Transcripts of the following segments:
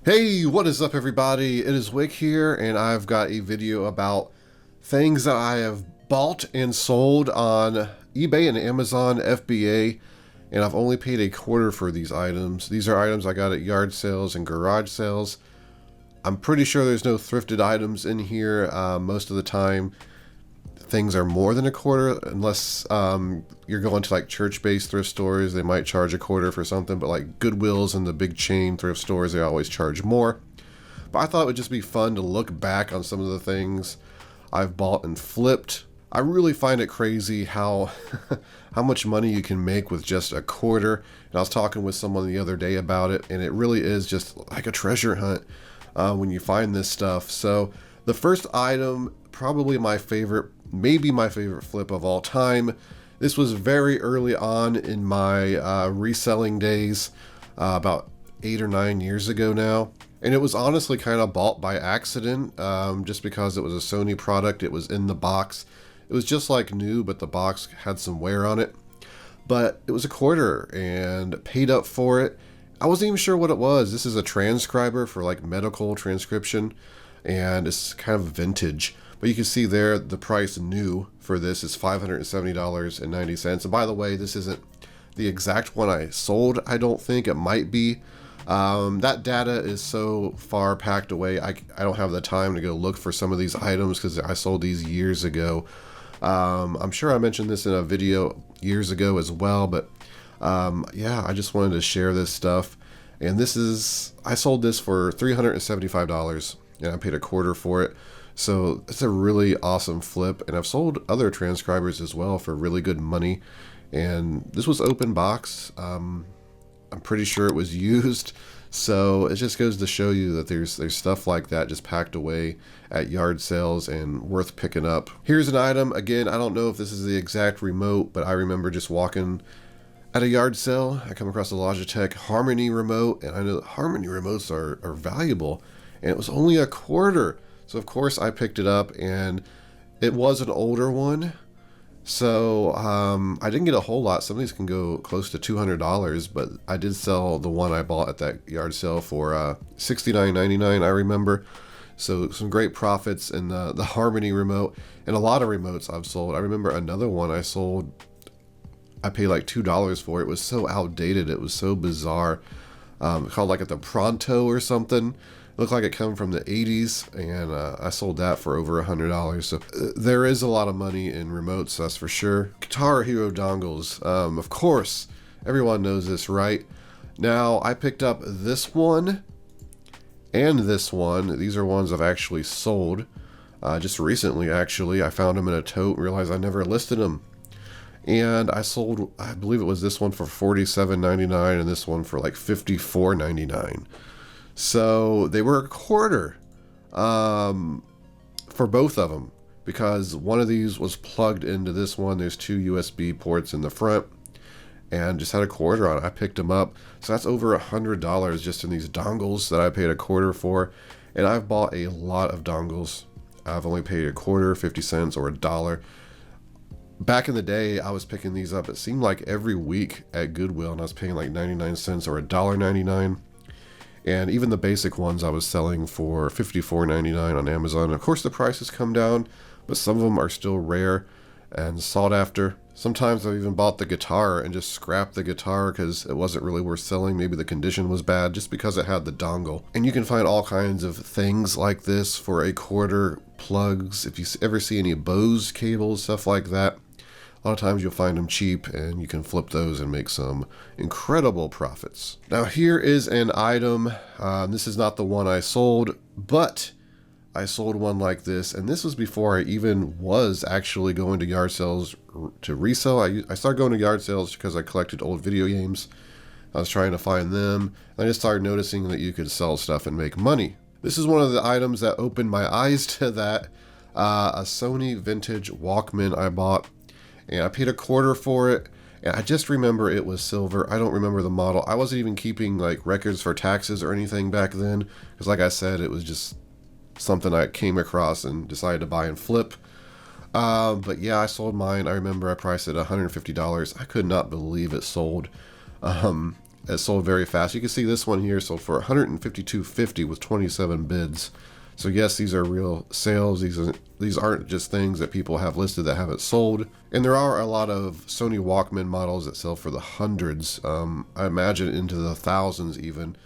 Hey, what is up everybody? It is Wick here, and I've got a video about things that I have bought and sold on eBay and Amazon FBA, and I've only paid a quarter for these items. These are items I got at yard sales and garage sales. I'm pretty sure there's no thrifted items in here. Most of the time things are more than a quarter, unless you're going to like church-based thrift stores. They might charge a quarter for something, but like Goodwill's and the big chain thrift stores, they always charge more. But I thought it would just be fun to look back on some of the things I've bought and flipped. I really find it crazy how how much money you can make with just a quarter. And I was talking with someone the other day about it, and it really is just like a treasure hunt when you find this stuff. So the first item, probably my favorite, maybe my favorite flip of all time. This was very early on in my reselling days, about 8 or 9 years ago now. And it was honestly kind of bought by accident, just because it was a Sony product. It was in the box. It was just like new, but the box had some wear on it. But it was a quarter and paid up for it. I wasn't even sure what it was. This is a transcriber for like medical transcription, and it's kind of vintage. But you can see there the price new for this is $570.90. And by the way, this isn't the exact one I sold. I don't think it might be. That data is so far packed away. I don't have the time to go look for some of these items because I sold these years ago. I'm sure I mentioned this in a video years ago as well, but yeah, I just wanted to share this stuff. And this is, I sold this for $375 and I paid a quarter for it. So it's a really awesome flip, and I've sold other transcribers as well for really good money. And this was open box. I'm pretty sure it was used. So it just goes to show you that there's stuff like that just packed away at yard sales and worth picking up. Here's an item. Again, I don't know if this is the exact remote, but I remember just walking at a yard sale. I come across a Logitech Harmony remote, and I know that Harmony remotes are valuable, and it was only a quarter. So of course I picked it up, and it was an older one. So I didn't get a whole lot. Some of these can go close to $200, but I did sell the one I bought at that yard sale for $69.99, I remember. So some great profits in the Harmony remote, and a lot of remotes I've sold. I remember another one I sold, I paid like $2 for it. It was so outdated. It was so bizarre. Called like the Pronto or something. It looked like it came from the 80s, and I sold that for over $100. So there is a lot of money in remotes, that's for sure. Guitar Hero dongles. Of course, everyone knows this, right? Now, I picked up this one and this one. These are ones I've actually sold just recently, actually. I found them in a tote and realized I never listed them. And I sold, I believe it was this one for $47.99 and this one for like $54.99. So they were a quarter for both of them, because one of these was plugged into this one. There's 2 USB ports in the front, and just had a quarter on it. I picked them up. So that's over $100 just in these dongles that I paid a quarter for. And I've bought a lot of dongles. I've only paid a quarter, 50 cents, or $1. Back in the day, I was picking these up, it seemed like every week at Goodwill, and I was paying like 99 cents or $1.99. And even the basic ones I was selling for $54.99 on Amazon. Of course, the prices come down, but some of them are still rare and sought after. Sometimes I've even bought the guitar and just scrapped the guitar because it wasn't really worth selling. Maybe the condition was bad just because it had the dongle. And you can find all kinds of things like this for a quarter. Plugs, if you ever see any Bose cables, stuff like that. A lot of times you'll find them cheap, and you can flip those and make some incredible profits. Now here is an item. This is not the one I sold, but I sold one like this, and this was before I even was actually going to yard sales to resell. I started going to yard sales because I collected old video games. I was trying to find them, and I just started noticing that you could sell stuff and make money. This is one of the items that opened my eyes to that. A Sony vintage Walkman I bought. And I paid a quarter for it, and I just remember it was silver. I don't remember the model. I wasn't even keeping like records for taxes or anything back then, because like I said, it was just something I came across and decided to buy and flip. But yeah, I sold mine. I remember I priced it $150. I could not believe it sold. it sold very fast. You can see this one here sold for $152.50 with 27 bids. So yes, these are real sales. These aren't just things that people have listed that haven't sold. And there are a lot of Sony Walkman models that sell for the hundreds. I imagine into the thousands even.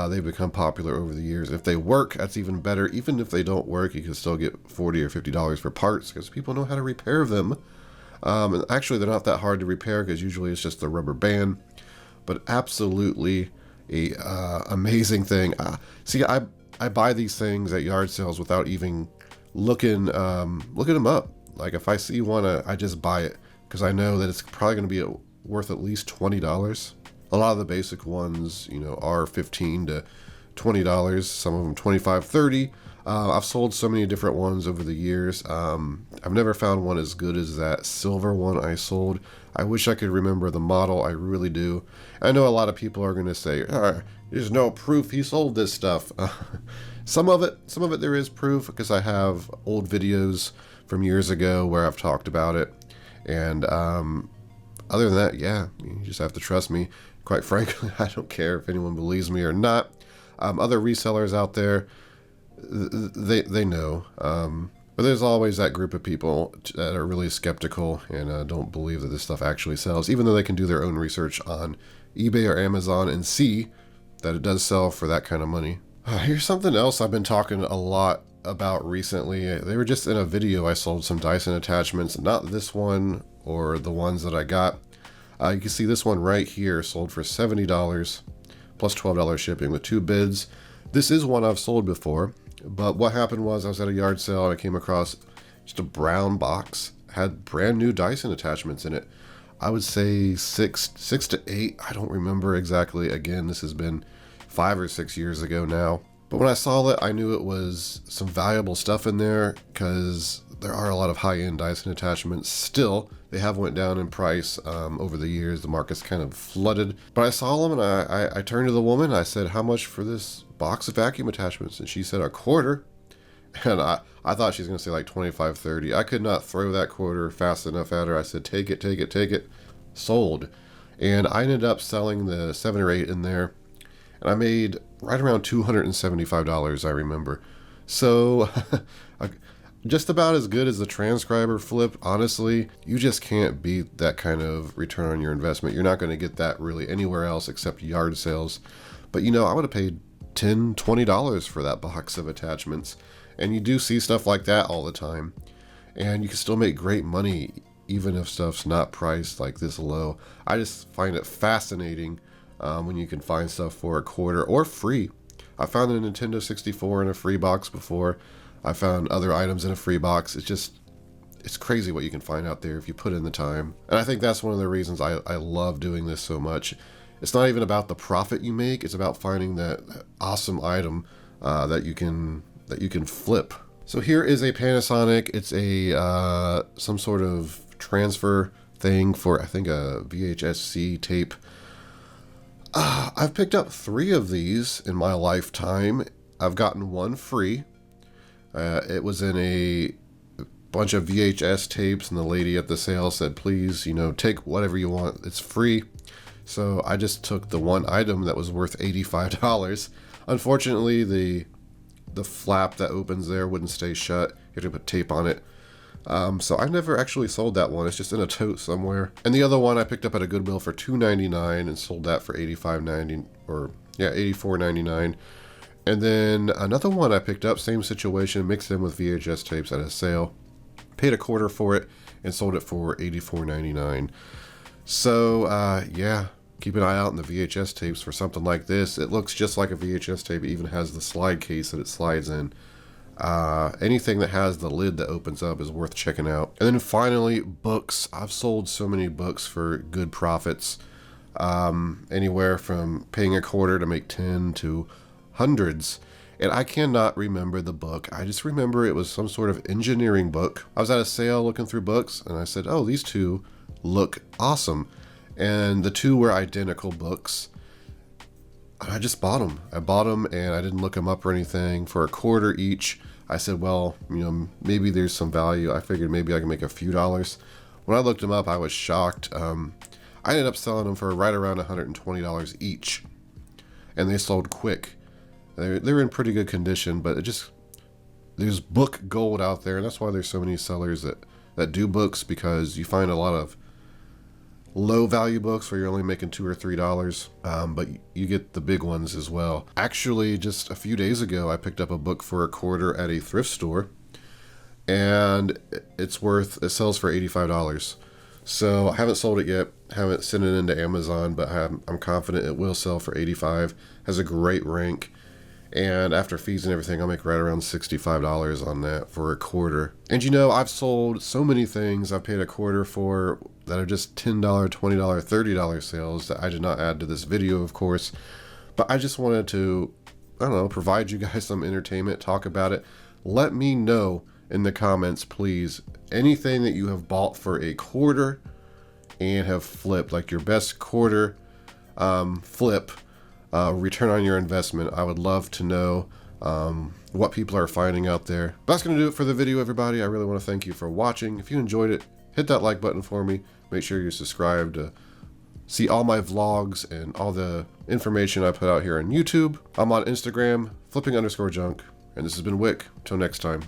They've become popular over the years. If they work, that's even better. Even if they don't work, you can still get $40 or $50 for parts because people know how to repair them. And actually, they're not that hard to repair because usually it's just the rubber band. But absolutely a amazing thing. See, I buy these things at yard sales without even looking them up. Like if I see one, I just buy it because I know that it's probably going to be worth at least $20. A lot of the basic ones, are $15 to $20. Some of them $25, $30. I've sold so many different ones over the years. I've never found one as good as that silver one I sold. I wish I could remember the model. I really do. I know a lot of people are going to say, there's no proof he sold this stuff. Some of it there is proof because I have old videos from years ago where I've talked about it. And other than that, yeah, you just have to trust me. Quite frankly, I don't care if anyone believes me or not. Other resellers out there, they know. But there's always that group of people that are really skeptical and don't believe that this stuff actually sells, even though they can do their own research on eBay or Amazon and see that it does sell for that kind of money. Here's something else I've been talking a lot about recently. They were just in a video. I sold some Dyson attachments, not this one or the ones that I got. You can see this one right here sold for $70 plus $12 shipping with 2 bids. This is one I've sold before, but what happened was I was at a yard sale and I came across just a brown box, had brand new Dyson attachments in it. I would say six to 8. I don't remember exactly. Again, this has been 5 or 6 years ago now. But when I saw it, I knew it was some valuable stuff in there because there are a lot of high-end Dyson attachments still. They have went down in price over the years. The market's kind of flooded. But I saw them and I turned to the woman. I said, how much for this box of vacuum attachments? And she said $25. And I thought she was going to say like 25, 30. I could not throw that quarter fast enough at her. I said, take it, take it, take it. Sold. And I ended up selling the 7 or 8 in there. And I made right around $275, I remember. So just about as good as the transcriber flip. Honestly, you just can't beat that kind of return on your investment. You're not going to get that really anywhere else except yard sales. But I would have paid $10, $20 for that box of attachments. And you do see stuff like that all the time. And you can still make great money even if stuff's not priced like this low. I just find it fascinating when you can find stuff for a quarter or free. I found a Nintendo 64 in a free box before. I found other items in a free box. It's crazy what you can find out there if you put in the time. And I think that's one of the reasons I love doing this so much. It's not even about the profit you make. It's about finding that awesome item that you can flip. So here is a Panasonic. It's a some sort of transfer thing for, I think, a VHS-C tape. I've picked up 3 of these in my lifetime. I've gotten one free. It was in a bunch of VHS tapes, and the lady at the sale said, please, take whatever you want. It's free. So I just took the one item that was worth $85. Unfortunately, the flap that opens there wouldn't stay shut. You have to put tape on it. So I never actually sold that one. It's just in a tote somewhere. And the other one I picked up at a Goodwill for $2.99 and sold that for $84.99. And then another one I picked up, same situation, mixed in with VHS tapes at a sale. Paid a quarter for it and sold it for $84.99. So yeah, keep an eye out in the VHS tapes for something like this. It looks just like a VHS tape. It even has the slide case that it slides in. Anything that has the lid that opens up is worth checking out. And then finally, books. I've sold so many books for good profits. Anywhere from paying a quarter to make 10 to hundreds. And I cannot remember the book. I just remember it was some sort of engineering book. I was at a sale looking through books and I said, oh, these 2 look awesome. And the 2 were identical books. I just bought them. I bought them and I didn't look them up or anything. For a quarter each, I said, well, maybe there's some value. I figured maybe I can make a few dollars. When I looked them up, I was shocked. I ended up selling them for right around $120 each, and they sold quick. They're in pretty good condition, but there's book gold out there, and that's why there's so many sellers that do books, because you find a lot of low value books where you're only making $2 or $3, but you get the big ones as well. Actually, just a few days ago, I picked up a book for $1 at a thrift store, and it sells for $85. So I haven't sold it yet, haven't sent it into Amazon, but I'm confident it will sell for $85. Has a great rank, and after fees and everything, I'll make right around $65 on that for $1. And you know, I've sold so many things I've paid $1 for that are just $10, $20, $30 sales that I did not add to this video, of course. But I just wanted to, I don't know, provide you guys some entertainment, talk about it. Let me know in the comments, please, anything that you have bought for $1 and have flipped, like your best quarter flip, return on your investment. I would love to know what people are finding out there. But that's going to do it for the video, everybody. I really want to thank you for watching. If you enjoyed it, hit that like button for me. Make sure you're subscribed to see all my vlogs and all the information I put out here on YouTube. I'm on Instagram, flipping_junk. And this has been Wick. Till next time.